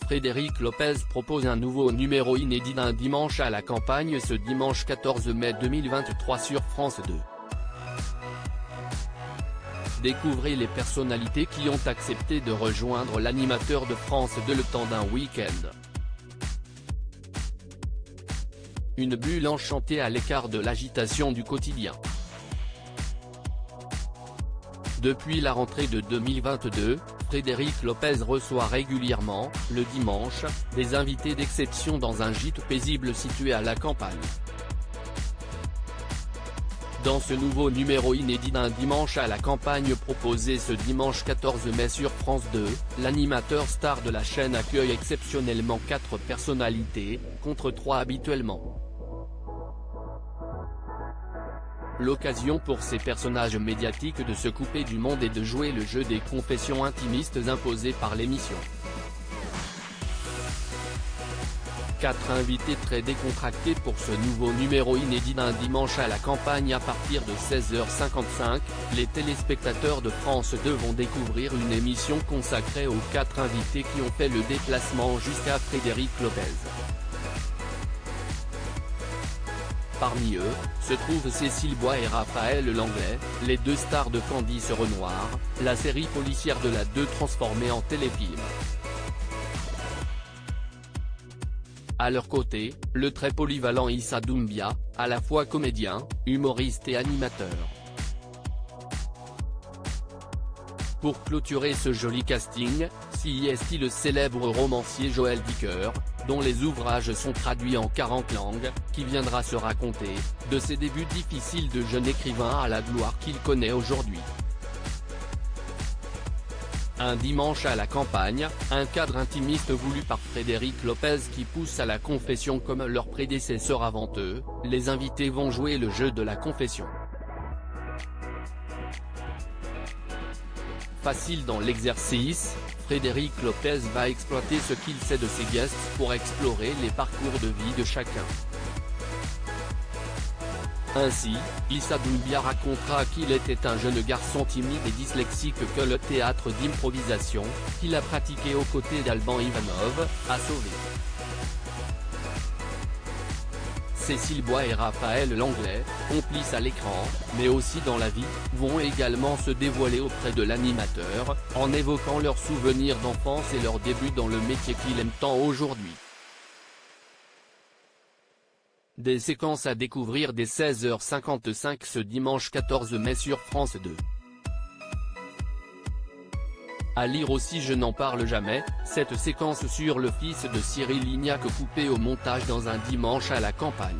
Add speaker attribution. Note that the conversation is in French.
Speaker 1: Frédéric Lopez propose un nouveau numéro inédit d'un dimanche à la campagne ce dimanche 14 mai 2023 sur France 2. Découvrez les personnalités qui ont accepté de rejoindre l'animateur de France 2 le temps d'un week-end. Une bulle enchantée à l'écart de l'agitation du quotidien. Depuis la rentrée de 2022, Frédéric Lopez reçoit régulièrement, le dimanche, des invités d'exception dans un gîte paisible situé à la campagne. Dans ce nouveau numéro inédit d'un dimanche à la campagne proposé ce dimanche 14 mai sur France 2, l'animateur star de la chaîne accueille exceptionnellement 4 personnalités, contre 3 habituellement. L'occasion pour ces personnages médiatiques de se couper du monde et de jouer le jeu des confessions intimistes imposées par l'émission. 4 invités très décontractés pour ce nouveau numéro inédit d'un dimanche à la campagne à partir de 16h55, les téléspectateurs de France 2 vont découvrir une émission consacrée aux 4 invités qui ont fait le déplacement jusqu'à Frédéric Lopez. Parmi eux, se trouvent Cécile Bois et Raphaël Langlais, les 2 stars de Candice Renoir, la série policière de la 2 transformée en téléfilm. À leur côté, le très polyvalent Issa Doumbia, à la fois comédien, humoriste et animateur. Pour clôturer ce joli casting, s'y est le célèbre romancier Joël Dicker, dont les ouvrages sont traduits en 40 langues, qui viendra se raconter, de ses débuts difficiles de jeune écrivain à la gloire qu'il connaît aujourd'hui. Un dimanche à la campagne, un cadre intimiste voulu par Frédéric Lopez qui pousse à la confession comme leurs prédécesseurs avant eux, les invités vont jouer le jeu de la confession. Facile dans l'exercice, Frédéric Lopez va exploiter ce qu'il sait de ses guests pour explorer les parcours de vie de chacun. Ainsi, Issa Doumbia racontera qu'il était un jeune garçon timide et dyslexique que le théâtre d'improvisation, qu'il a pratiqué aux côtés d'Alban Ivanov, a sauvé. Cécile Bois et Raphaël Langlais, complices à l'écran, mais aussi dans la vie, vont également se dévoiler auprès de l'animateur, en évoquant leurs souvenirs d'enfance et leurs débuts dans le métier qu'il aime tant aujourd'hui. Des séquences à découvrir dès 16h55 ce dimanche 14 mai sur France 2. À lire aussi Je n'en parle jamais, cette séquence sur le fils de Cyril Lignac coupée au montage dans un dimanche à la campagne.